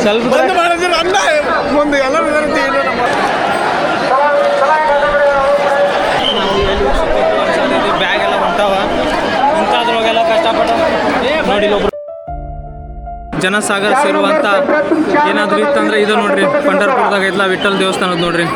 ಸ್ವಲ್ಪ ಮುಂದೆ ಎಲ್ಲ ಬ್ಯಾಗ್ ಎಲ್ಲ ಹೊಂಟಾವ ಇಂಥದ್ರೊಳಗೆಲ್ಲ ಕಷ್ಟಪಟ್ಟು ನೋಡಿ ಒಬ್ರು ಜನಸಾಗರ ಸೇರುವಂಥ ಏನಾದರೂ ಇತ್ತಂದ್ರೆ ಇದು ನೋಡ್ರಿ ಪಂಢರಪುರದಾಗ ಐತ್ಲ ವಿಠ್ಠಲ್ ದೇವಸ್ಥಾನದ ನೋಡ್ರಿ.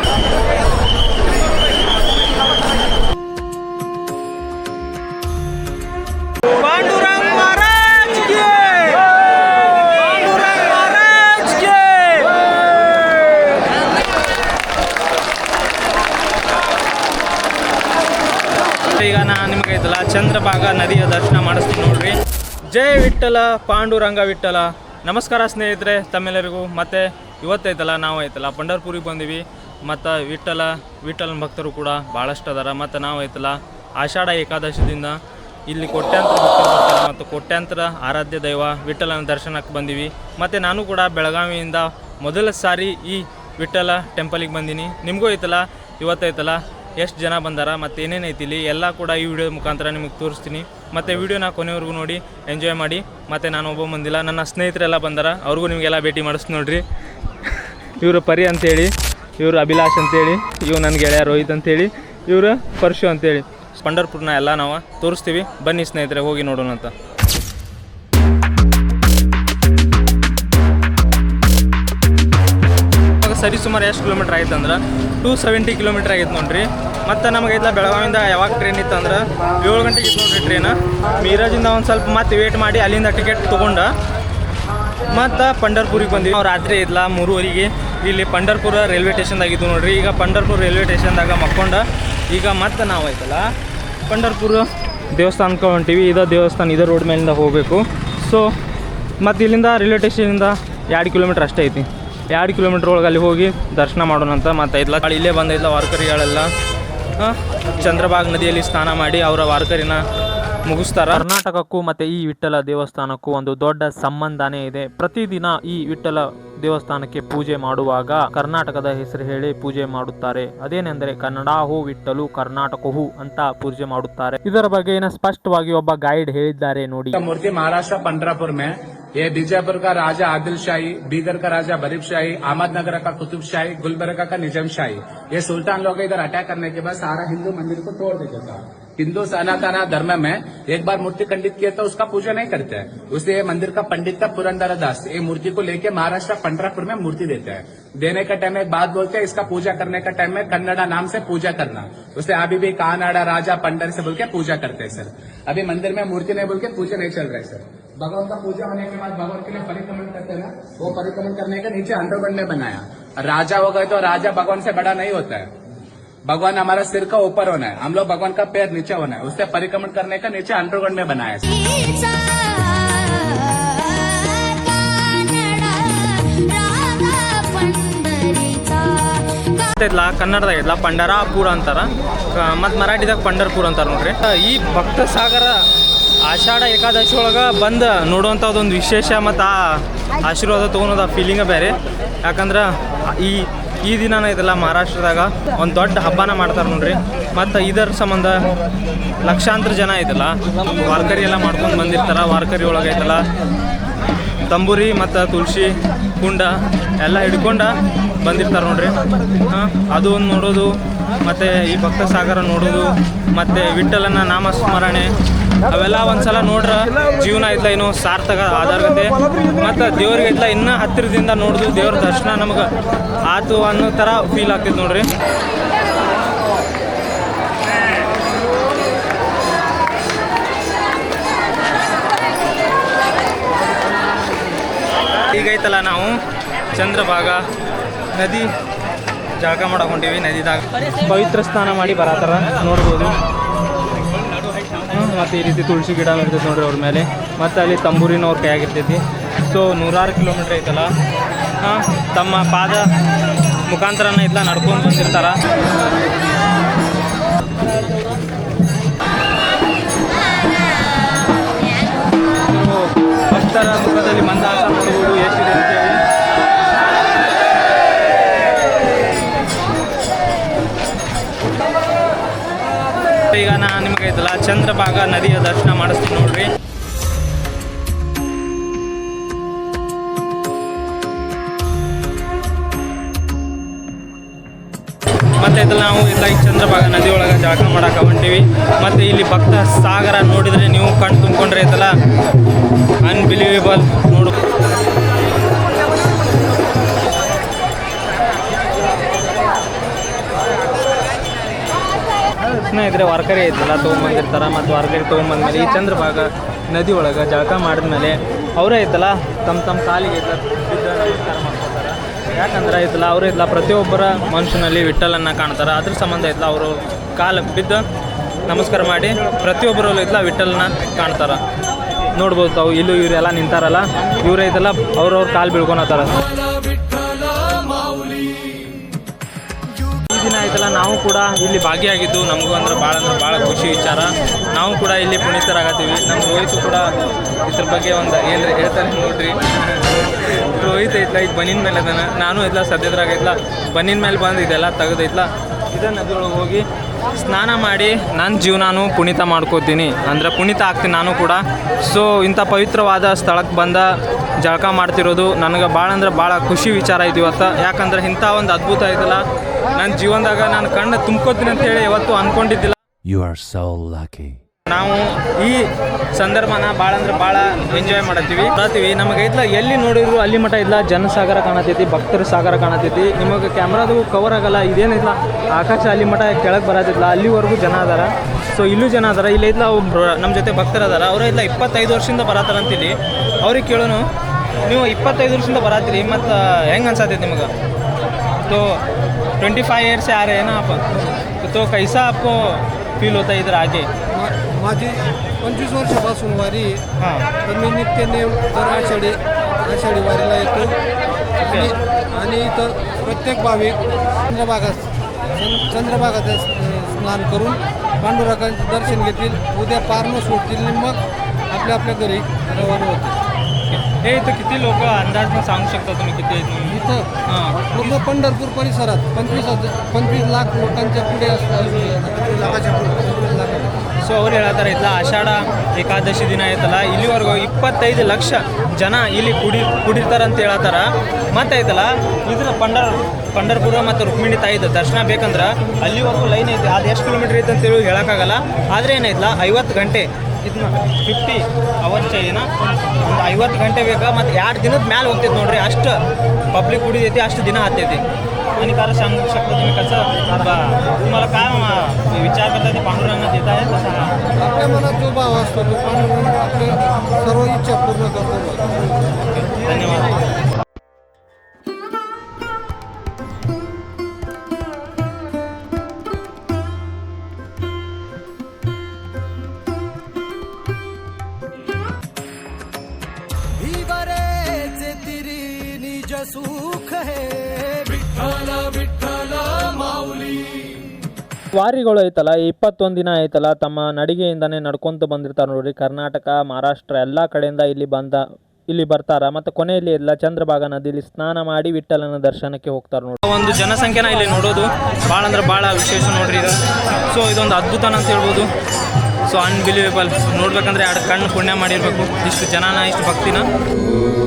ಈಗ ನಾನು ನಿಮಗೆ ಐತಲ್ಲ ಚಂದ್ರಭಾಗ ನದಿಯ ದರ್ಶನ ಮಾಡಿಸ್ತೀನಿ ನೋಡ್ರಿ. ಜೈ ವಿಠ್ಠಲ ಪಾಂಡುರಂಗ ವಿಠ್ಠಲ. ನಮಸ್ಕಾರ ಸ್ನೇಹಿತರೆ ತಮ್ಮೆಲ್ಲರಿಗೂ. ಮತ್ತು ಇವತ್ತೈತಲ್ಲ ನಾವು ಐತಲ್ಲ ಪಂಢರಪುರಿಗೆ ಬಂದೀವಿ. ಮತ್ತು ವಿಠ್ಠಲನ ಭಕ್ತರು ಕೂಡ ಭಾಳಷ್ಟು ಅದಾರ. ಮತ್ತು ನಾವು ಐತಲ್ಲ ಆಷಾಢ ಏಕಾದಶಿದಿಂದ ಇಲ್ಲಿ ಕೋಟ್ಯಾಂತರ ಭಕ್ತರು ಬರ್ತಾರೆ ಮತ್ತು ಕೋಟ್ಯಾಂತರ ಆರಾಧ್ಯ ದೈವ ವಿಠ್ಠಲನ ದರ್ಶನಕ್ಕೆ ಬಂದೀವಿ. ಮತ್ತು ನಾನು ಕೂಡ ಬೆಳಗಾವಿಯಿಂದ ಮೊದಲ ಸಾರಿ ಈ ವಿಠ್ಠಲ ಟೆಂಪಲಿಗೆ ಬಂದೀನಿ. ನಿಮಗೂ ಐತಲ್ಲ ಇವತ್ತೈತಲ್ಲ ಎಷ್ಟು ಜನ ಬಂದಾರ ಮತ್ತು ಏನೇನು ಐತಿ ಇಲ್ಲಿ ಎಲ್ಲ ಕೂಡ ಈ ವಿಡಿಯೋ ಮುಖಾಂತರ ನಿಮಗೆ ತೋರಿಸ್ತೀನಿ. ಮತ್ತು ವಿಡಿಯೋನ ಕೊನೆವರೆಗೂ ನೋಡಿ ಎಂಜಾಯ್ ಮಾಡಿ. ಮತ್ತು ನಾನು ಒಬ್ಬ ಬಂದಿಲ್ಲ, ನನ್ನ ಸ್ನೇಹಿತರೆಲ್ಲ ಬಂದಾರ, ಅವ್ರಿಗೂ ನಿಮಗೆಲ್ಲ ಭೇಟಿ ಮಾಡಿಸ್ತೀನಿ ನೋಡ್ರಿ. ಇವರು ಪರಿ ಅಂತೇಳಿ, ಇವರು ಅಭಿಲಾಷ್ ಅಂತೇಳಿ, ಇವು ನನ್ನ ಗೆಳೆಯ ರೋಹಿತ್ ಅಂತೇಳಿ, ಇವರು ಪರಶು ಅಂತೇಳಿ. ಪಂಢರಪುರನ ಎಲ್ಲ ನಾವು ತೋರಿಸ್ತೀವಿ. ಬನ್ನಿ ಸ್ನೇಹಿತರೆ ಹೋಗಿ ನೋಡೋಣ ಅಂತ. ಸರಿ ಸುಮಾರು ಎಷ್ಟು ಕಿಲೋಮೀಟ್ರ್ ಆಯ್ತು ಅಂದ್ರೆ 270 ಕಿಲೋಮೀಟ್ರ್ ಆಗೈತೆ ನೋಡ್ರಿ. ಮತ್ತು ನಮಗೆ ಐತಲ್ಲ ಬೆಳಗಾವಿಯಿಂದ ಯಾವಾಗ ಟ್ರೈನ್ ಇತ್ತು ಅಂದ್ರೆ 7 ಗಂಟೆಗೆ ಇತ್ತು ನೋಡ್ರಿ ಟ್ರೈನ್. ಮೀರಾಜಿಂದ ಒಂದು ಸ್ವಲ್ಪ ಮತ್ತೆ ವೇಟ್ ಮಾಡಿ ಅಲ್ಲಿಂದ ಟಿಕೆಟ್ ತೊಗೊಂಡು ಮತ್ತು ಪಂಢರಪುರಿಗೆ ಬಂದ್ವಿ. ನಾವು ರಾತ್ರಿ ಐತಲ್ಲ 3:30ಗೆ ಇಲ್ಲಿ ಪಂಢರಪುರ ರೈಲ್ವೆ ಸ್ಟೇಷನ್ದಾಗಿದ್ದು ನೋಡ್ರಿ. ಈಗ ಪಂಢರಪುರ ರೈಲ್ವೆ ಸ್ಟೇಷನ್ದಾಗ ಮಕ್ಕೊಂಡು ಈಗ ಮತ್ತೆ ನಾವು ಐತಲ್ಲ ಪಂಢರಪುರ ದೇವಸ್ಥಾನಕ್ಕೆ ಹೊಂಟೀವಿ. ಇದೇ ದೇವಸ್ಥಾನ ಇದೇ ರೋಡ್ ಮೇಲಿಂದ ಹೋಗಬೇಕು. ಸೊ ಮತ್ತು ಇಲ್ಲಿಂದ ರೈಲ್ವೆ ಸ್ಟೇಷನಿಂದ 2 ಕಿಲೋಮೀಟ್ರ್ ಅಷ್ಟೇ ಐತಿ. 2 ಕಿಲೋಮೀಟ್ರ್ ಒಳಗೆ ಅಲ್ಲಿ ಹೋಗಿ ದರ್ಶನ ಮಾಡೋಣ ಅಂತ. ಮತ್ತು ಐತಲ್ಲ ಇಲ್ಲೇ ಬಂದೈತಲ್ಲ ವಾರಕರಿಗಳೆಲ್ಲ ಚಂದ್ರಭಾಗ ನದಿಯಲ್ಲಿ ಸ್ನಾನ ಮಾಡಿ ಅವರ ವಾರಕರಿನ ಮುಗಿಸ್ತಾರ. ಕರ್ನಾಟಕಕ್ಕೂ ಮತ್ತು ಈ ವಿಠ್ಠಲ ದೇವಸ್ಥಾನಕ್ಕೂ ಒಂದು ದೊಡ್ಡ ಸಂಬಂಧನೇ ಇದೆ. ಪ್ರತಿದಿನ ಈ ವಿಠ್ಠಲ ದೇವಸ್ಥಾನಕ್ಕೆ ಪೂಜೆ ಮಾಡುವಾಗ ಕರ್ನಾಟಕದ ಹೆಸರು ಹೇಳಿ ಪೂಜೆ ಮಾಡುತ್ತಾರೆ. ಅದೇನೆಂದರೆ ಕನ್ನಡ ಹೋ ವಿಠ್ಠಲು ಕರ್ನಾಟಕ ಹೂ ಅಂತ ಪೂಜೆ ಮಾಡುತ್ತಾರೆ. ಇದರ ಬಗ್ಗೆ ಸ್ಪಷ್ಟವಾಗಿ ಒಬ್ಬ ಗೈಡ್ ಹೇಳಿದ್ದಾರೆ ನೋಡಿ. ಮೂರ್ತಿ ಮಹಾರಾಷ್ಟ್ರ पंढरपुर में ये बीजापुर का राजा आदिल शाही, बीदर का राजा बरीफ शाही, अहमदनगर का कुतुब शाही, गुलबर्गा का निजाम शाही, ये सुल्तान लोग इधर अटैक करने के बाद सारा हिंदू मंदिर को तोड़ देता था. हिंदू सनातन धर्म में एक बार मूर्ति खंडित किया तो उसका पूजा नहीं करते हैं. उससे ये मंदिर का पंडित था पुरंदर दास, ये मूर्ति को लेके महाराष्ट्र पंढरपुर में मूर्ति देते हैं. देने का टाइम एक बात बोलते हैं, इसका पूजा करने का टाइम में कन्नड़ा नाम से पूजा करना. उससे अभी भी कानाडा राजा पंडर से बोल के पूजा करते हैं सर. अभी मंदिर में मूर्ति नहीं बोल के पूजा नहीं चल रहा है सर. भगवान का पूजा होने के बाद भगवान के लिए परिक्रमण करते हैं ना, वो परिक्रमण करने के नीचे अंडरग्राउंड में बनाया. राजा हो गए तो राजा भगवान से बड़ा नहीं होता है. भगवान हमारा सिर का ऊपर होना है, हम लोग भगवान का पैर नीचे होना है. उससे परिक्रमण करने का नीचे अंडरग्राउंड में बनाया है. ಕನ್ನಡದಾಗ ಪಂಢರಾಪುರ ಅಂತಾರ, ಮತ್ತು ಮರಾಠಿದಾಗ ಪಂಢರಪುರ ಅಂತಾರ ನೋಡ್ರಿ. ಈ ಭಕ್ತ ಸಾಗರ ಆಷಾಢ ಏಕಾದಶಿ ಒಳಗೆ ಬಂದು ನೋಡುವಂಥದ್ದೊಂದು ವಿಶೇಷ. ಮತ್ತು ಆ ಆಶೀರ್ವಾದ ತೊಗೊಳೋದು ಆ ಫೀಲಿಂಗ ಬೇರೆ. ಯಾಕಂದ್ರೆ ಈ ದಿನ ಐತಲ್ಲ ಮಹಾರಾಷ್ಟ್ರದಾಗ ಒಂದು ದೊಡ್ಡ ಹಬ್ಬನ ಮಾಡ್ತಾರೆ ನೋಡ್ರಿ. ಮತ್ತು ಇದರ ಸಂಬಂಧ ಲಕ್ಷಾಂತರ ಜನ ಐತಲ್ಲ ವಾರ್ಕರಿ ಎಲ್ಲ ಮಾಡ್ಕೊಂಡು ಬಂದಿರ್ತಾರೆ. ವಾರ್ಕರಿ ಒಳಗೆ ಐತಲ್ಲ ತಂಬೂರಿ ಮತ್ತು ತುಳಸಿ ಕುಂಡ ಎಲ್ಲ ಹಿಡ್ಕೊಂಡು ಬಂದಿರ್ತಾರೆ ನೋಡ್ರಿ. ಅದು ಒಂದು ನೋಡೋದು, ಮತ್ತು ಈ ಭಕ್ತ ಸಾಗರ ನೋಡೋದು, ಮತ್ತು ವಿಠ್ಠಲನ ನಾಮಸ್ಮರಣೆ ಅವೆಲ್ಲ ಒಂದ್ಸಲ ನೋಡ್ರೆ ಜೀವನ ಐತ್ಲ ಏನೋ ಸಾರ್ಥಕ ಆಧಾರಗತೆ. ಮತ್ತು ದೇವ್ರಿಗೆ ಐತ್ಲ ಇನ್ನೂ ಹತ್ತಿರದಿಂದ ನೋಡೋದು, ದೇವ್ರ ದರ್ಶನ ನಮಗೆ ಆತು ಅನ್ನೋ ಥರ ಫೀಲ್ ಆಗ್ತೈತೆ ನೋಡ್ರಿ. ಈಗೈತಲ್ಲ ನಾವು ಚಂದ್ರಭಾಗ ನದಿ ಜಳಕ ಮಾಡಕ್ಕೆ ಹೊಂಟೀವಿ. ನದಿದಾಗ ಪವಿತ್ರ ಸ್ನಾನ ಮಾಡಿ ಬರತ್ತಾರ ನೋಡ್ಬೋದು. ಮತ್ತು ಈ ರೀತಿ ತುಳಸಿ ಗಿಡ ಇರ್ತೈತೆ ನೋಡ್ರಿ ಅವ್ರ ಮೇಲೆ. ಮತ್ತು ಅಲ್ಲಿ ತಂಬೂರಿನ ಅವ್ರ ಕೈಯಾಗಿರ್ತೈತಿ. ಸೊ 100 ಕಿಲೋಮೀಟ್ರ್ ಐತಲ್ಲ ತಮ್ಮ ಪಾದ ಮುಖಾಂತರನ ಇಲ್ಲ ನಡ್ಕೊಂಡು ಬಂದಿರ್ತಾರ. ಭಕ್ತರ ಮುಖದಲ್ಲಿ ಮಂದಹಾಸ ನೋಡುವುದು ಎಷ್ಟಿದೆ ಅಂತೇಳಿ. ಈಗ ನಾನು ನಿಮಗೆ ಐತಲ್ಲ ಚಂದ್ರಭಾಗ ನದಿಯ ದರ್ಶನ ಮಾಡಿಸ್ತೀನಿ ನೋಡ್ರಿ. ಮತ್ತೆ ಐತಲ್ಲ ನಾವು ಇಲ್ಲ ಈ ಚಂದ್ರಭಾಗ ನದಿ ಒಳಗೆ ಜಳಕ ಮಾಡಕ್ಕೆ ಹೊಂಟೀವಿ. ಮತ್ತು ಇಲ್ಲಿ ಭಕ್ತ ಸಾಗರ ನೋಡಿದರೆ ನೀವು ಕಣ್ಣು ತುಂಬಿಕೊಂಡ್ರೆ ಐತಲ್ಲ ಅನ್ಬಿಲೀವೇಬಲ್ ನೋಡು. ಇದ್ರೆ ವಾರ್ಕರಿ ಐತಲ್ಲ ತೊಗೊಂಬಂದಿರ್ತಾರೆ. ಮತ್ತು ವಾರ್ಕರಿ ತೊಗೊಂಬಂದ್ಮೇಲೆ ಈ ಚಂದ್ರಭಾಗ ನದಿ ಒಳಗೆ ಜಳಕ ಮಾಡಿದ್ಮೇಲೆ ಅವರೇ ಐತಲ್ಲ ತಮ್ಮ ಕಾಲಿಗೆ ಐತಲ್ಲ ಬಿದ್ದು ನಮಸ್ಕಾರ ಮಾಡ್ಕೊತಾರೆ. ಯಾಕಂದ್ರೆ ಐತಲ್ಲ ಅವರೇ ಐತಲ್ಲ ಪ್ರತಿಯೊಬ್ಬರ ಮನುಷ್ಯನಲ್ಲಿ ವಿಠಲನ್ನು ಕಾಣ್ತಾರೆ. ಅದ್ರ ಸಂಬಂಧ ಐತಲ್ಲ ಅವರು ಕಾಲು ಬಿದ್ದು ನಮಸ್ಕಾರ ಮಾಡಿ ಪ್ರತಿಯೊಬ್ಬರಲ್ಲೂ ಐತಲ್ಲ ವಿಠಲನ್ನ ಕಾಣ್ತಾರೆ. ನೋಡ್ಬೋದು ತಾವು ಇಲ್ಲೂ ಇವರೆಲ್ಲ ನಿಂತಾರಲ್ಲ, ಇವ್ರು ಐತಲ್ಲ ಅವ್ರವ್ರ ಕಾಲು ಬೀಳ್ಕೊಳತ್ತಾರ. ದಿನ ಆಯ್ತಲ್ಲ ನಾವು ಕೂಡ ಇಲ್ಲಿ ಭಾಗಿಯಾಗಿದ್ದು ನಮಗೂ ಅಂದ್ರೆ ಭಾಳ ಖುಷಿ ವಿಚಾರ. ನಾವು ಕೂಡ ಇಲ್ಲಿ ಪುನೀತರಾಗತ್ತೀವಿ. ನಮ್ಮ ರೋಹಿತ್ ಕೂಡ ಇದ್ರ ಬಗ್ಗೆ ಒಂದು ಏನು ಹೇಳ್ತಾನೆ ನೋಡ್ರಿ. ರೋಹಿತ್ ಐತ್ಲ ಈಗ ಬನ್ನಿನ ಮೇಲೆ ಅದಾನ, ನಾನು ಐತ್ಲ ಸದ್ಯದ್ರಾಗ ಐತ್ಲ ಬನ್ನಿನ ಮೇಲೆ ಬಂದು ಇದೆಲ್ಲ ತೆಗೆದೈತ್ಲ ಇದೇ ನದಿಯೊಳಗೆ ಹೋಗಿ ಸ್ನಾನ ಮಾಡಿ ನನ್ನ ಜೀವನಾನು ಪುನೀತ ಮಾಡ್ಕೋತೀನಿ, ಅಂದರೆ ಪುನೀತ ಆಗ್ತೀನಿ ನಾನು ಕೂಡ. ಸೊ ಇಂಥ ಪವಿತ್ರವಾದ ಸ್ಥಳಕ್ಕೆ ಬಂದ ಜಳಕ ಮಾಡ್ತಿರೋದು ನನಗೆ ಭಾಳ ಖುಷಿ ವಿಚಾರ ಐತಿ ಇವತ್ತು. ಯಾಕಂದ್ರೆ ಇಂಥ ಒಂದು ಅದ್ಭುತ ಐತಲ್ಲ ನನ್ನ ಜೀವನದಾಗ ನಾನು ಕಣ್ಣು ತುಂಬ್ಕೋತೀನಿ ಅಂತೇಳಿ ಯಾವತ್ತೂ ಅಂದ್ಕೊಂಡಿದ್ದಿಲ್ಲ. You are so lucky. ನಾವು ಈ ಸಂದರ್ಭನ ಭಾಳ ಎಂಜಾಯ್ ಮಾಡತ್ತೀವಿ. ನಮಗೆ ಐತ್ಲ ಎಲ್ಲಿ ನೋಡಿದ್ರು ಅಲ್ಲಿ ಮಟ್ಟ ಇಲ್ಲ ಜನಸಾಗರ ಕಾಣತೈತಿ, ಭಕ್ತರ ಸಾಗರ ಕಾಣತೈತಿ. ನಿಮಗೆ ಕ್ಯಾಮ್ರಾದು ಕವರ್ ಆಗಲ್ಲ, ಇದೇನಿಲ್ಲ ಆಕಾಶ ಅಲ್ಲಿ ಮಟ್ಟ ಕೆಳಗೆ ಬರತ್ತಿಲ್ಲ, ಅಲ್ಲಿವರೆಗೂ ಜನ ಅದಾರ. ಸೊ ಇಲ್ಲೂ ಜನ ಅದಾರ. ಇಲ್ಲಿ ಐತ್ಲ ಒಬ್ರು ನಮ್ಮ ಜೊತೆ ಭಕ್ತರು ಅದಾರ. ಅವ್ರು ಐತ್ಲ 25 ವರ್ಷದಿಂದ ಬರತ್ತಾರಂತಿಲ್ಲಿ. ಅವ್ರಿಗೆ ಕೇಳೋನು, ನೀವು 25 ವರ್ಷದಿಂದ ಬರತ್ತೀರಿ ಮತ್ತು ಹೆಂಗೆ ಅನ್ಸತೈತಿ ನಿಮಗೆ? तो 25 ईयर से आ रहे हैं ना आप, तो कैसा आपको फील होता है इधर आके? माझी 25 वर्षापासून वारी आहे. हां, तर मी नित्याने दर आषाढी वारीला येतो. आणि इथं प्रत्येक भाविक चंद्रभागाचं स्नान करून पांडुरंगाचं दर्शन घेतील, उद्या पारणं सोडतील आणि मग आपल्या घरी रवाना होतील. हे इथं किती लोक अंदाजनं सांगू शकता तुम्ही किती आहेत म्हणून? इथं हां, पूर्ण पंढरपूर परिसरात 25 लाख लोकांच्या पुढे असतात. 25 लाखाच्या पुढे. ಸೊ ಅವ್ರು ಹೇಳ್ತಾರೆ ಇಲ್ಲ ಆಷಾಢ ಏಕಾದಶಿ ದಿನ ಐತಲ್ಲ ಇಲ್ಲಿವರೆಗೂ 25 ಲಕ್ಷ ಜನ ಇಲ್ಲಿ ಕುಡಿರ್ತಾರಂತ ಹೇಳ್ತಾರ. ಮತ್ತು ಐತಲ್ಲ ಇದ್ರ ಪಂಡರ್ಪುರ ಮತ್ತು ರುಕ್ಮಿಣಿ ತಾಯಿದ ದರ್ಶನ ಬೇಕಂದ್ರೆ ಅಲ್ಲಿವರೆಗೂ ಲೈನ್ ಐತೆ. ಅದು ಎಷ್ಟು ಕಿಲೋಮೀಟ್ರ್ ಐತೆ ಅಂತೇಳಿ ಹೇಳೋಕ್ಕಾಗಲ್ಲ. ಆದರೆ ಏನೈತಲ್ಲ 50 ಗಂಟೆ ಇದನ್ನ 50 ಅವರ್ಸ್ ಏನ ಒಂದು 50 ಗಂಟೆ ಬೇಕಾ. ಮತ್ತು 2 ದಿನದ ಮ್ಯಾಲೆ ಹೋಗ್ತೈತೆ ನೋಡ್ರಿ, ಅಷ್ಟು पब्लिक कुठे अಷ್ಟು ದಿನ आते आणि कारण सांगू शकता तुम्ही कसं तुम्हाला काय विचार करता ते पांडुरंगांना देत आहे तसा? आपल्या मनात जो भाव असतो तो पांडुरंग आपल्या सर्व इच्छा पूर्ण करतो. धन्यवाद. सुख है विठ्ठल विठ्ठल माऊली. ವಾರಿಗಳು ಐತಲ್ಲ 21 ದಿನ ಐತಲ್ಲ ತಮ್ಮ ನಡಿಗೆಯಿಂದನೇ ನಡ್ಕೊಂತ ಬಂದಿರ್ತಾರೆ ನೋಡ್ರಿ. ಕರ್ನಾಟಕ, ಮಹಾರಾಷ್ಟ್ರ ಎಲ್ಲ ಕಡೆಯಿಂದ ಇಲ್ಲಿ ಬರ್ತಾರ. ಮತ್ತು ಕೊನೆಯಲ್ಲಿ ಎಲ್ಲ ಚಂದ್ರಭಾಗ ನದಿಯಲ್ಲಿ ಸ್ನಾನ ಮಾಡಿ ವಿಠ್ಠಲನ ದರ್ಶನಕ್ಕೆ ಹೋಗ್ತಾರೆ ನೋಡಿ. ಒಂದು ಜನಸಂಖ್ಯೆನ ಇಲ್ಲಿ ನೋಡೋದು ಭಾಳ ವಿಶೇಷ ನೋಡ್ರಿ ಇದು. ಸೊ ಇದೊಂದು ಅದ್ಭುತನ ಅಂತ ಹೇಳ್ಬೋದು. So unbelievable. ನೋಡ್ಬೇಕಂದ್ರೆ 2 ಕಣ್ಣು ಪುಣ್ಯ ಮಾಡಿರ್ಬೇಕು, ಇಷ್ಟು ಜನನ ಇಷ್ಟು ಭಕ್ತಿನ.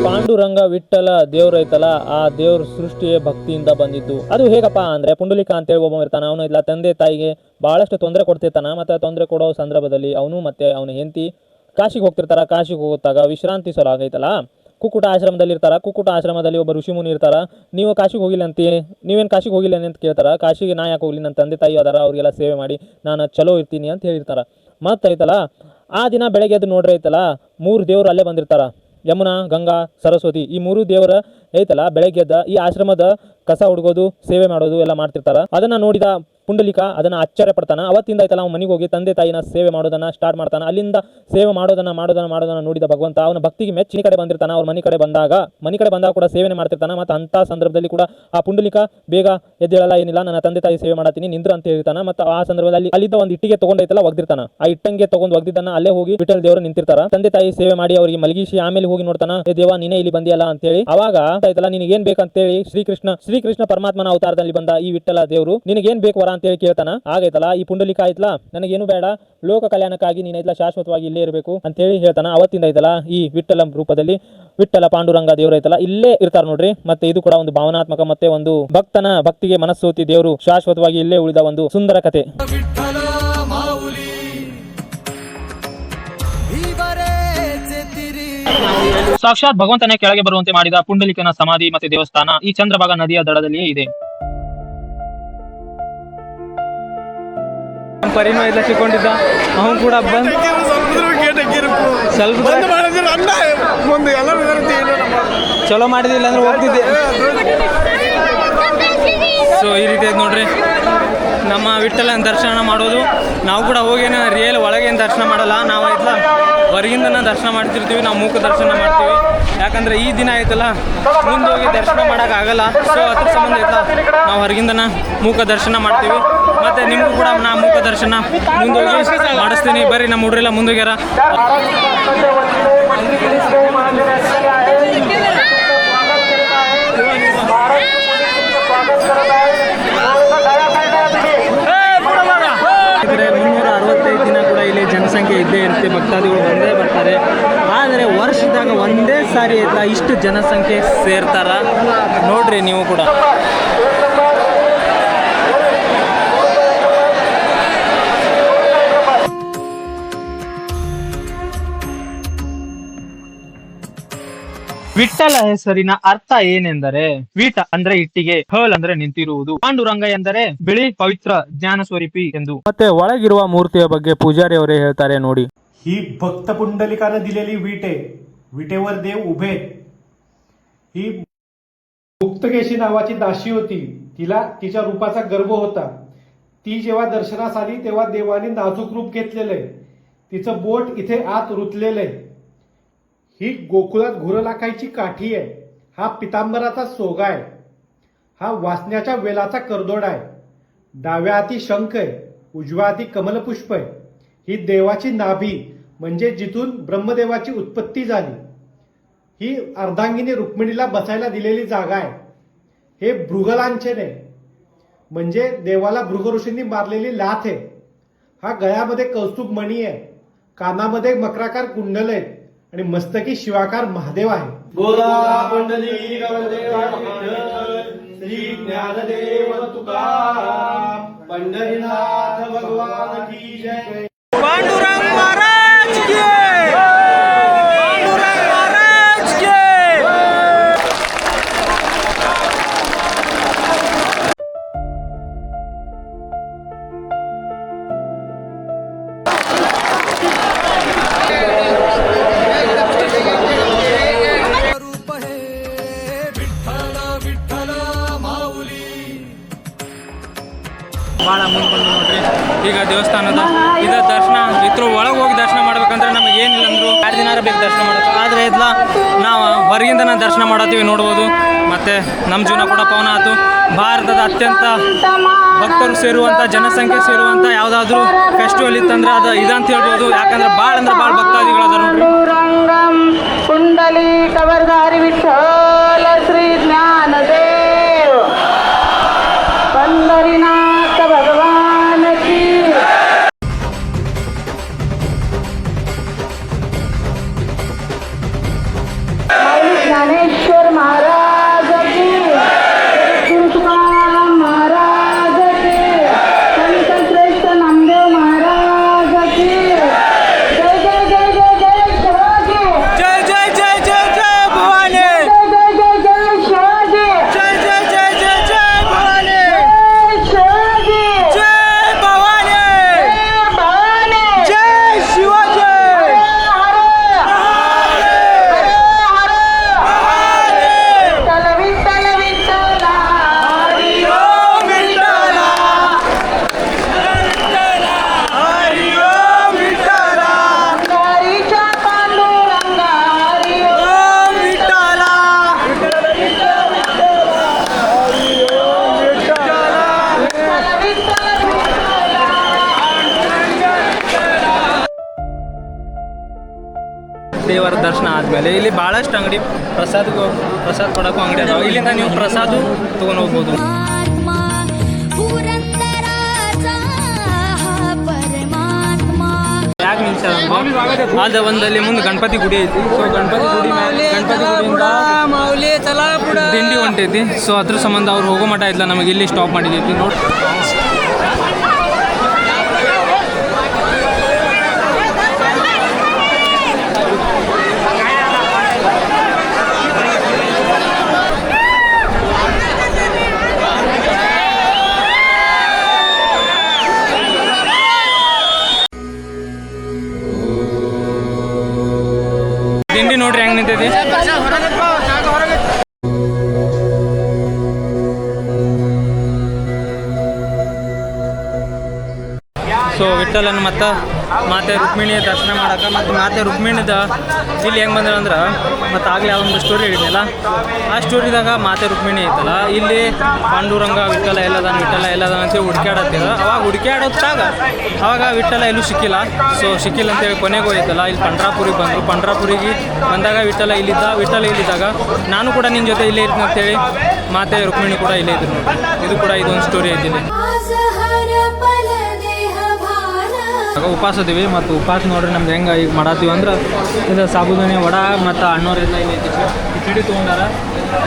ಪಾಂಡುರಂಗ ವಿಠ್ಠಲ ದೇವ್ರು ಐತಲ್ಲ ಆ ದೇವ್ರ ಸೃಷ್ಟಿಯೇ ಭಕ್ತಿಯಿಂದ ಬಂದಿದ್ದು. ಅದು ಹೇಗಪ್ಪ ಅಂದ್ರೆ ಪುಂಡಲಿಕ ಅಂತೇಳಿ ಒಬ್ಬ ಇರ್ತಾನೆ. ಅವನು ಇಲ್ಲ ತಂದೆ ತಾಯಿಗೆ ಭಾಳಷ್ಟು ತೊಂದರೆ ಕೊಡ್ತಿರ್ತಾನ. ಮತ್ತು ತೊಂದರೆ ಕೊಡೋ ಸಂದರ್ಭದಲ್ಲಿ ಅವನು ಮತ್ತು ಅವನ ಹೆಂಡತಿ ಕಾಶಿಗೆ ಹೋಗ್ತಿರ್ತಾರ. ಕಾಶಿಗೆ ಹೋಗುತ್ತಾಗ ವಿಶ್ರಾಂತಿ ಆಗೈತಲ್ಲ ಕುಕ್ಕುಟ ಆಶ್ರಮದಲ್ಲಿ ಇರ್ತಾರ. ಕುಕ್ಕುಟ ಆಶ್ರಮದಲ್ಲಿ ಒಬ್ಬ ಋಷಿಮುನಿ ಇರ್ತಾರ. ನೀವು ಕಾಶಿಗೆ ಹೋಗಿಲ್ಲ ಅಂತೀ, ನೀವೇನು ಕಾಶಿಗೆ ಹೋಗಿಲ್ಲ ಅಂತ ಕೇಳ್ತಾರ. ಕಾಶಿಗೆ ನಾ ಯಾಕೆ ಹೋಗ್ಲಿ, ನನ್ನ ತಂದೆ ತಾಯಿ ಅದಾರ, ಅವ್ರಿಗೆಲ್ಲ ಸೇವೆ ಮಾಡಿ ನಾನು ಚಲೋ ಇರ್ತೀನಿ ಅಂತ ಹೇಳಿರ್ತಾರ. ಮತ್ತು ಐತಲ್ಲ ಆ ದಿನ ಬೆಳಗ್ಗೆ ಎದ್ದು ನೋಡ್ರಿ ಐತಲ್ಲ 3 ದೇವರು ಅಲ್ಲೇ ಬಂದಿರ್ತಾರ. ಯಮುನಾ, ಗಂಗಾ, ಸರಸ್ವತಿ ಈ 3 ದೇವರ ಐತಲ್ಲ ಬೆಳಗ್ಗೆ ಎದ್ದ ಈ ಆಶ್ರಮದ ಕಸ ಹುಡುಗೋದು, ಸೇವೆ ಮಾಡೋದು ಎಲ್ಲ ಮಾಡ್ತಿರ್ತಾರ. ಅದನ್ನ ನೋಡಿದ ಪುಂಡಲಿಕ ಅದನ್ನು ಆಶ್ಚರ್ಯ ಪಡ್ತಾನೆ. ಅವತ್ತಿಂದ ಆಯ್ತಲ್ಲ ಅವ್ನು ಮನೆಗೆ ಹೋಗಿ ತಂದೆ ತಾಯಿನ ಸೇವೆ ಮಾಡೋದನ್ನು ಸ್ಟಾರ್ಟ್ ಮಾಡ್ತಾನೆ. ಅಲ್ಲಿಂದ ಸೇವೆ ಮಾಡೋದನ್ನು ನೋಡಿದ ಭಗವಂತ ಅವನ ಭಕ್ತಿಗೆ ಮೆಚ್ಚಿ ಕಡೆ ಬಂದಿರ್ತಾನೆ. ಅವ್ರ ಮನೆ ಕಡೆ ಬಂದಾಗ ಕೂಡ ಸೇವೆನೆ ಮಾಡ್ತಿರ್ತಾನೆ. ಮತ್ತು ಅಂಥ ಸಂದರ್ಭದಲ್ಲಿ ಕೂಡ ಆ ಪುಂಡಲಿಕ ಬೇಗ ಎದ್ದೇಳಲ್ಲ, ಏನಿಲ್ಲ ನನ್ನ ತಂದೆ ತಾಯಿ ಸೇವೆ ಮಾಡತ್ತೀನಿ ನಿಂದ್ರ ಅಂತ ಹೇಳ್ತಾನೆ. ಮತ್ತು ಆ ಸಂದರ್ಭದಲ್ಲಿ ಅಲ್ಲಿದ್ದ ಒಂದು ಇಟ್ಟಿಗೆ ತಗೊಂಡೈತಲ್ಲ ಒಗ್ದಿರ್ತಾನ. ಆ ಇಟ್ಟಂಗೆ ತಗೊಂಡು ಒಗ್ದಿದ್ದನ್ನ ಅಲ್ಲೇ ಹೋಗಿ ವಿಠ್ಠಲ ದೇವರು ನಿಂತಿರ್ತಾರ. ತಂದೆ ತಾಯಿ ಸೇವೆ ಮಾಡಿ ಅವರಿಗೆ ಮಲಗಿಸಿ ಆಮೇಲೆ ಹೋಗಿ ನೋಡ್ತಾನ, ಏ ದೇವ ನೀನೇ ಇಲ್ಲಿ ಬಂದಿಯಲ್ಲ ಅಂತ ಹೇಳಿ. ಅವಾಗ ಆಯ್ತಲ್ಲ ನಿನಗೇನ್ ಬೇಕಂತೇಳಿ ಶ್ರೀಕೃಷ್ಣ ಪರಮಾತ್ಮನ ಅವತಾರದಲ್ಲಿ ಬಂದ ಈ ವಿಠ್ಠಲ ದೇವರು ನಿನಗೇನ್ ಬೇಕು ವರ ಅಂತೇಳಿ ಕೇಳ್ತಾನ. ಆಗೈತಲ್ಲ ಈ ಪುಂಡಲಿಕ ಐತಲ್ಲ ನನಗೇನು ಬೇಡ, ಲೋಕ ಕಲ್ಯಾಣಕ್ಕಾಗಿ ನೀನೈತಲ್ಲ ಶಾಶ್ವತವಾಗಿ ಇಲ್ಲೇ ಇರಬೇಕು ಅಂತೇಳಿ ಹೇಳ್ತಾನ. ಅವತ್ತಿಂದ ಐತಲ್ಲ ಈ ವಿಠ್ಠಲ ರೂಪದಲ್ಲಿ ವಿಠ್ಠಲ ಪಾಂಡುರಂಗ ದೇವರು ಐತಲ್ಲ ಇಲ್ಲೇ ಇರ್ತಾರ ನೋಡ್ರಿ. ಮತ್ತೆ ಇದು ಕೂಡ ಒಂದು ಭಾವನಾತ್ಮಕ ಮತ್ತೆ ಒಂದು ಭಕ್ತನ ಭಕ್ತಿಗೆ ಮನಸ್ಸೋತಿ ದೇವರು ಶಾಶ್ವತವಾಗಿ ಇಲ್ಲೇ ಉಳಿದ ಒಂದು ಸುಂದರ ಕತೆ. ಸಾಕ್ಷಾತ್ ಭಗವಂತನೇ ಕೆಳಗೆ ಬರುವಂತೆ ಮಾಡಿದ ಪುಂಡಲಿಕನ ಸಮಾಧಿ ಮತ್ತೆ ದೇವಸ್ಥಾನ ಈ ಚಂದ್ರಭಾಗ ನದಿಯ ದಡದಲ್ಲಿಯೇ ಇದೆ. ಪರಿನೋ ಇಲ್ಲ ಸಿಕ್ಕೊಂಡಿದ್ದ ಅವನು ಕೂಡ ಸ್ವಲ್ಪ ಚಲೋ ಮಾಡಿದಿಲ್ಲ ಅಂದ್ರೆ ಹೋಗ್ತಿದ್ದೆ. ಸೊ ಈ ರೀತಿ ಐತೆ ನೋಡ್ರಿ ನಮ್ಮ ವಿಠ್ಠಲನ ದರ್ಶನ ಮಾಡೋದು. ನಾವು ಕೂಡ ಹೋಗೇನ ರಿಯಲ್ ಒಳಗೇನು ದರ್ಶನ ಮಾಡಲ್ಲ, ನಾವು ಆಯ್ತಲ್ಲ ಹೊರಗಿಂದನ ದರ್ಶನ ಮಾಡ್ತಿರ್ತೀವಿ, ನಾವು ಮೂಕ ದರ್ಶನ ಮಾಡ್ತೀವಿ. ಯಾಕಂದ್ರೆ ಈ ದಿನ ಆಯ್ತಲ್ಲ ಮುಂದೆ ಹೋಗಿ ದರ್ಶನ ಮಾಡೋಕ್ಕಾಗಲ್ಲ. ಸೊ ಅದ್ರ ಸಂಬಂಧ ಆಯ್ತಾ ನಾವು ಹೊರಗಿಂದನ ಮೂಕ ದರ್ಶನ ಮಾಡ್ತೀವಿ. ಮತ್ತೆ ನಿಮಗೂ ಕೂಡ ನಾ ಮೂಕ ದರ್ಶನ ಮುಂದೋಗಿ ಮಾಡಿಸ್ತೀನಿ. ಬರ್ರಿ ನಮ್ಮ ಹುಡ್ರೆಲ್ಲ ಮುಂದೋಗ್ಯಾರ. ಯಾಕಂದರೆ 365 ದಿನ ಕೂಡ ಇಲ್ಲಿ ಜನಸಂಖ್ಯೆ ಇದ್ದೇ ಇರುತ್ತೆ, ಭಕ್ತಾದಿಗಳು ಬಂದೇ ಬರ್ತಾರೆ. ಆದರೆ ವರ್ಷದಾಗ ಒಂದೇ ಸಾರಿ ಆಯ್ತಾ ಇಷ್ಟು ಜನಸಂಖ್ಯೆ ಸೇರ್ತಾರ ನೋಡ್ರಿ ನೀವು ಕೂಡ. ವಿಠ್ಠಲ ಹೆಸರಿನ ಅರ್ಥ ಏನೆಂದರೆ ವೀಟ ಅಂದ್ರೆ ಇಟ್ಟಿಗೆ, ಹಲ್ ಅಂದ್ರೆ ನಿಂತಿರುವುದು, ಪಾಂಡುರಂಗ ಎಂದರೆ ಬಿಳಿ ಪವಿತ್ರ ಜ್ಞಾನ ಸ್ವರೂಪಿ ಎಂದು. ಮತ್ತೆ ಒಳಗಿರುವ ಮೂರ್ತಿಯ ಬಗ್ಗೆ ಪೂಜಾರಿ ಅವರೇ ಹೇಳ್ತಾರೆ ನೋಡಿ. ही भक्त पुंडलिकानं दिलेली विटे, विटेवर देव उभे. ही मुक्तकेशी नावाची दासी होती, तिला तिच्या रूपाचा गर्व होता. ती जेव्हा दर्शनास आली तेव्हा देवाने नाजूक रूप घेतलेलं आहे. तिचं बोट इथे आत रुतलेलं आहे. ही गोकुळात घुरं लाखायची काठी आहे. हा पितांबराचा सोगा आहे. हा वासण्याच्या वेलाचा करदोड आहे. डाव्या हाती शंख आहे, उजव्या हाती कमलपुष्प आहे. ही देवाची नाभी म्हणजे जिथून ब्रह्मदेवाची उत्पत्ती झाली. ही अर्धांगिनी रुक्मिणीला बसायला दिलेली जागा आहे. हे भृगलांछन आहे म्हणजे देवाला भृग ऋषींनी मारलेली लाथ आहे. हा गळ्यामध्ये कौस्तुभ मणी आहे, कानामध्ये मकराकार कुंडल आहेत आणि मस्तकी शिवाकार महादेव आहे. गोदा पुंडलिक श्री ज्ञानदेव तुकाराम पंढरीनाथ भगवान की जय. पांडुरंग महाराज की, पांडुरंग महाराज की. ಭಾಳ ಮುಂದೆ ಬಂದು ನೋಡ್ರಿ ಈಗ ದೇವಸ್ಥಾನದ ಇದು ದರ್ಶನ ಇದ್ರ ಒಳಗೆ ಹೋಗಿ ದರ್ಶನ ಮಾಡ್ಬೇಕಂದ್ರೆ ನಮಗೆ ಏನಿಲ್ಲ ಅಂದ್ರು 2 ದಿನ ಬೇಕು ದರ್ಶನ ಮಾಡೋದು. ಆದರೆ ಇಲ್ಲ ನಾವು ಹೊರಗಿಂದ ದರ್ಶನ ಮಾಡತ್ತೀವಿ ನೋಡ್ಬೋದು. ಮತ್ತು ನಮ್ಮ ಜೀವನ ಕೂಡ ಪವನ ಆಯ್ತು. ಭಾರತದ ಅತ್ಯಂತ ಭಕ್ತರು ಸೇರುವಂಥ ಜನಸಂಖ್ಯೆ ಸೇರುವಂಥ ಯಾವುದಾದ್ರೂ ಫೆಸ್ಟಿವಲ್ ಇತ್ತಂದ್ರೆ ಅದು ಇದಂತ ಹೇಳ್ಬೋದು. ಯಾಕಂದ್ರೆ ಭಾಳ ಅಂದ್ರೆ ಭಾಳ ಭಕ್ತಾದಿಗಳು ಅದ ನೋಡ್ರಿ. कुंडली कवरधारी विठ्ठल श्री ज्ञानदेव पंढरीनाथ भगवान की. ज्ञानेश्वर महाराज की, तुकाराम महाराज की, संत श्रेष्ठ नामदेव महाराज की. जय जय जय जय जय शिवाजी. जय जय जय जय जय भवानी. जय जय जय जय शिवाजी. जय जय जय जय जय भवानी. जय शिवाजी. जय भवानी. जय भवानी. जय शिवाजी. विठ्ठल विठ्ठल हरि ओम विठ्ठला. हरि ओम विठ्ठला. हरीच्या पांडुरंगा हरी ओम विठ्ठला. ದೇವರ ದರ್ಶನ ಆದಮೇಲೆ ಇಲ್ಲಿ ಭಾಳಷ್ಟು ಅಂಗಡಿ ಪ್ರಸಾದ ಕೊಡೋಕ್ಕೂ ಅಂಗಡಿ ಅದಾವೆ. ಇಲ್ಲಿಂದ ನೀವು ಪ್ರಸಾದ ತೊಗೊಂಡು ಹೋಗ್ಬೋದು. ಆತ್ಮ ಪುರಂದರ ಅದ ಒಂದಲ್ಲಿ ಮುಂದೆ ಗಣಪತಿ ಗುಡಿ ಐತಿ. ಸೊ ಗಣಪತಿ ಗುಡಿಯಿಂದ ದಿಂಡಿ ಹೊಂಟೈತಿ. ಸೊ ಅದ್ರ ಸಂಬಂಧ ಅವ್ರು ಹೋಗೋ ಮಠ ಇಲ್ಲ, ನಮಗೆ ಇಲ್ಲಿ ಸ್ಟಾಪ್ ಮಾಡಿದೈತಿ ನೋಡಿ. ದಿಂಡಿ ನೋಡ್ರಿ ಹೆಂಗ್ ನಿಂತೈತಿ. ಸೊ ವಿಠಲನ್ ಮತ್ತು ಮಾತೆ ರುಕ್ಮಿಣಿಯ ದರ್ಶನ ಮಾಡಕ್ಕೆ, ಮತ್ತು ಮಾತೆ ರುಕ್ಮಿಣಿದ ಇಲ್ಲಿ ಹೆಂಗೆ ಬಂದ್ರೆ ಅಂದ್ರೆ, ಮತ್ತು ಆಗಲೇ ಒಂದು ಸ್ಟೋರಿ ಹೇಳಿದ್ನಲ್ಲ, ಆ ಸ್ಟೋರಿದಾಗ ಮಾತೆ ರುಕ್ಮಿಣಿ ಐತಲ್ಲ, ಇಲ್ಲಿ ಪಾಂಡುರಂಗ ವಿಠಲ ಎಲ್ಲದಾನ ಅಂತೇಳಿ ಹುಡ್ಕ್ಯಾಡತ್ತಿರ. ಅವಾಗ ಹುಡ್ಕ್ಯಾಡೋದಾಗ ಅವಾಗ ವಿಠಲ ಎಲ್ಲೂ ಸಿಕ್ಕಿಲ್ಲ. ಸೊ ಸಿಕ್ಕಿಲ್ಲ ಅಂತೇಳಿ ಕೊನೆಗೂ ಹೋಯ್ತಲ್ಲ, ಇಲ್ಲಿ ಪಂಡ್ರಾಪುರಿಗೆ ಬಂದರು. ಪಂಡ್ರಾಪುರಿಗೆ ಬಂದಾಗ ವಿಠಲ ಇಲ್ಲಿದ್ದಾಗ ನಾನು ಕೂಡ ನಿನ್ನ ಜೊತೆ ಇಲ್ಲೇ ಇರ್ತೀನಿ ಅಂತೇಳಿ ಮಾತೆ ರುಕ್ಮಿಣಿ ಕೂಡ ಇಲ್ಲೇ ಇದ್ರು. ಇದು ಕೂಡ ಇದೊಂದು ಸ್ಟೋರಿ ಐತಿಲ್ಲಿ. ಉಪವಾಸ ಅದೀವಿ, ಮತ್ತು ಉಪವಾಸ ನೋಡ್ರಿ ನಮ್ದು ಹೆಂಗೆ ಈಗ ಮಾಡತ್ತೀವಿ ಅಂದ್ರೆ, ಇದು ಸಾಬುದಾನಿ ವಡ ಮತ್ತು ಅಣ್ಣವರೆಲ್ಲ ಇಲ್ಲಿ ಐತಿ. ಕಿಚಡಿ ತೊಗೊಂಡಾರ.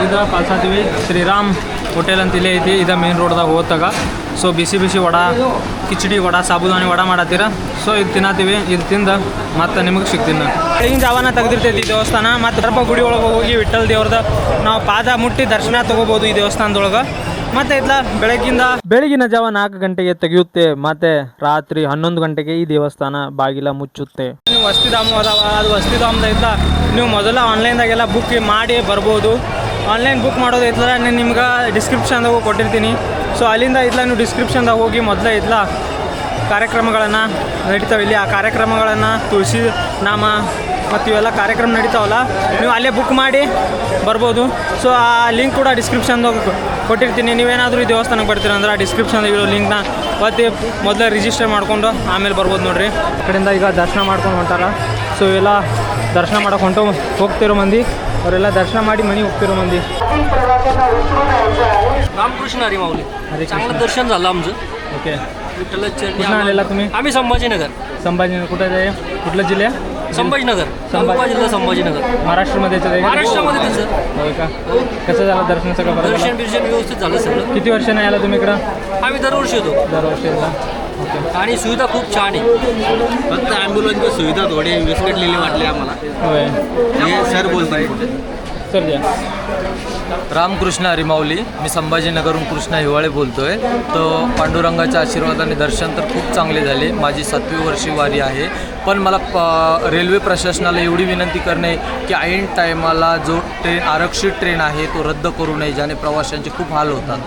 ಇದು ಕಲ್ಸಾತೀವಿ. ಶ್ರೀರಾಮ್ ಹೋಟೆಲ್ ಅಂತ ಇಲ್ಲೇ ಐತಿ. ಇದು ಮೇನ್ ರೋಡ್ದಾಗ ಹೋದಾಗ. ಸೊ ಬಿಸಿ ವಡ, ಕಿಚಡಿ ವಡ, ಸಾಬುದಾನಿ ವಡ ಮಾಡತ್ತೀರ. ಸೊ ಇದು ತಿನ್ನತ್ತೀವಿ. ಇದು ತಿಂದು ಮತ್ತು ನಿಮಗೆ ಸಿಗ್ತೀನಿ ನಾನು. ಬೆಳಗಿನ ಜಾವನ ತೆಗೆದಿರ್ತೈತಿ ದೇವಸ್ಥಾನ. ಮತ್ತು ಸ್ವಲ್ಪ ಗುಡಿ ಒಳಗೆ ಹೋಗಿ ವಿಠ್ಠಲ್ ದೇವ್ರದ ನಾವು ಪಾದ ಮುಟ್ಟಿ ದರ್ಶನ ತೊಗೋಬೋದು ಈ ದೇವಸ್ಥಾನದೊಳಗೆ. ಮತ್ತು ಇತ್ಲ ಬೆಳಗಿನ ಜಾವ 4 ಗಂಟೆಗೆ ತೆಗೆಯುತ್ತೆ, ಮತ್ತು ರಾತ್ರಿ 11 ಗಂಟೆಗೆ ಈ ದೇವಸ್ಥಾನ ಬಾಗಿಲ ಮುಚ್ಚುತ್ತೆ. ನೀವು ವಸ್ತಿಧಾಮ ಅದಾವ, ಅದು ವಸ್ತಿಧಾಮದ ಇದ್ದ ನೀವು ಮೊದಲ ಆನ್ಲೈನ್ದಾಗೆಲ್ಲ ಬುಕ್ ಮಾಡಿ ಬರ್ಬೋದು. ಆನ್ಲೈನ್ ಬುಕ್ ಮಾಡೋದು ಇತ್ತಲ್ಲ, ನಾನು ನಿಮ್ಗೆ ಡಿಸ್ಕ್ರಿಪ್ಷನ್ದಾಗ ಕೊಟ್ಟಿರ್ತೀನಿ. ಸೊ ಅಲ್ಲಿಂದ ಇತ್ಲ ನೀವು ಡಿಸ್ಕ್ರಿಪ್ಷನ್ದಾಗ ಹೋಗಿ ಮೊದಲೇ ಇತ್ಲ ಕಾರ್ಯಕ್ರಮಗಳನ್ನು ನಡೀತಾವೆ ಇಲ್ಲಿ. ಆ ಕಾರ್ಯಕ್ರಮಗಳನ್ನು ತುಳಸಿ ನಾಮ ಮತ್ತು ಇವೆಲ್ಲ ಕಾರ್ಯಕ್ರಮ ನಡೀತಾವಲ್ಲ, ನೀವು ಅಲ್ಲೇ ಬುಕ್ ಮಾಡಿ ಬರ್ಬೋದು. ಸೊ ಆ ಲಿಂಕ್ ಕೂಡ ಡಿಸ್ಕ್ರಿಪ್ಷನ್ದಾಗ ಕೊಟ್ಟಿರ್ತೀನಿ. ನೀವೇನಾದರೂ ಈ ದೇವಸ್ಥಾನಕ್ಕೆ ಬರ್ತೀರ ಅಂದ್ರೆ ಆ ಡಿಸ್ಕ್ರಿಪ್ಷನ್ದಾಗ ಇರೋ ಲಿಂಕ್ನ ಒತ್ತಿ ಮೊದಲೇ ರಿಜಿಸ್ಟರ್ ಮಾಡಿಕೊಂಡು ಆಮೇಲೆ ಬರ್ಬೋದು ನೋಡಿರಿ. ಆ ಕಡೆಯಿಂದ ಈಗ ದರ್ಶನ ಮಾಡ್ಕೊಂಡು ಹೊಂಟಾರ. ಸೊ ಇವೆಲ್ಲ ದರ್ಶನ ಮಾಡೋಕೆ ಹೋಗ್ತಿರೋ ಮಂದಿ, ಅವರೆಲ್ಲ ದರ್ಶನ ಮಾಡಿ मनी ಹೋಗ್ತಿರೋ मंदी. रामकृष्ण हरी माऊली चांगलं दर्शन झालं आमचं. ओके. विठ्ठलाच्या कुठं आलेला तुम्ही? आम्ही संभाजीनगर. संभाजीनगर कुठं आहे? कुठलं जिल्हा? संभाजीनगर. तालुका जिल्हा संभाजीनगर. महाराष्ट्रामध्येच आहे? महाराष्ट्रामध्ये तिचं. होय का? कसं झालं दर्शन सगळं बरं झालं? दर्शन व्यवस्थित झालं सगळं. किती वर्षाने आला तुम्ही इकडं? आम्ही दरवर्षी येतो. दरवर्षी येता. ओके. आणि सुविधा खूप छान आहे. फक्त ॲम्ब्युलन्सची सुविधा थोडी विस्कटलेली वाटली आम्हाला. होय. हे सर बोलताय. सर द्या. रामकृष्ण हरिमाऊली. मी संभाजीनगरहून कृष्णा हिवाळे बोलतो आहे. तो पांडुरंगाच्या आशीर्वादाने दर्शन तर खूप चांगले झाले. माझी 7वी वर्षी वारी आहे. पण मला रेल्वे प्रशासनाला एवढी विनंती करणे की ऐन टायमाला जो आरक्षित ट्रेन आहे तो रद्द करू नये, ज्याने प्रवाशांचे खूप हाल होतात.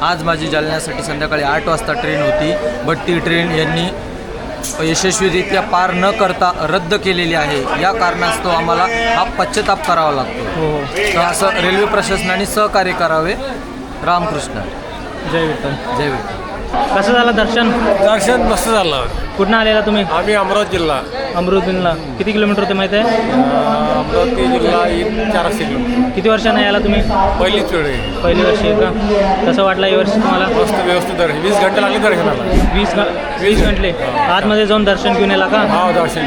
आज माझी जालन्यासाठी संध्याकाळी 8 वाजता ट्रेन होती, बट ती ट्रेन यांनी यशस्वीरित्या पार न करता रद्द केलेली आहे. या कारणास्तव आम्हाला हा पश्चाताप करावा लागतो. तर असं रेल्वे प्रशासनाने सहकार्य करावे. रामकृष्ण. जय विठ्ठल. जय विठ्ठल. कसं झालं दर्शन? दर्शन मस्त झालं. कुठनं आलेला तुम्ही? आम्ही अमरावती जिल्हा. अमृतला किती किलोमीटर होते माहिती आहे? अमरावती जिल्हा 400 किलोमीटर. किती वर्षाने यायला तुम्ही? पहिलीच वेळ आहे. पहिली वर्षी आहे का? कसं वाटलं या वर्षी तुम्हाला? मस्त व्यवस्थित दर्शन. 20 घंटे लागले दर्शनाला. 20 घंटे आतमध्ये जाऊन दर्शन घेऊन यायला का? हा दर्शन.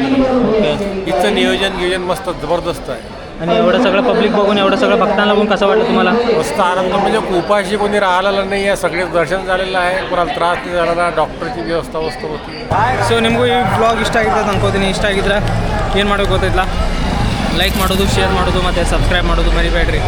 ओके. इथचं नियोजन मस्त जबरदस्त आहे. आणि एवढं सगळं पब्लिक बघून, एवढं सगळं भक्तांना बघून कसं वाटलं तुम्हाला? मस्त आनंद. म्हणजे उपाशी कोणी राहिलेलं नाही आहे. सगळे दर्शन झालेलं आहे. कोणाला त्रास नाही झालेला. डॉक्टरची व्यवस्था मस्त होती. ಸೊ ನಿಮಗೂ ಈ ವ್ಲಾಗ್ ಇಷ್ಟ ಆಗಿರ್ತದೆ ಅನ್ಕೋತೀನಿ. ಇಷ್ಟ ಆಗಿದ್ರೆ ಏನು ಮಾಡೋದು ಗೊತ್ತಿಲ್ಲ, ಲೈಕ್ ಮಾಡೋದು, ಶೇರ್ ಮಾಡೋದು ಮತ್ತು ಸಬ್ಸ್ಕ್ರೈಬ್ ಮಾಡೋದು ಮರಿಬೇಡ್ರಿ.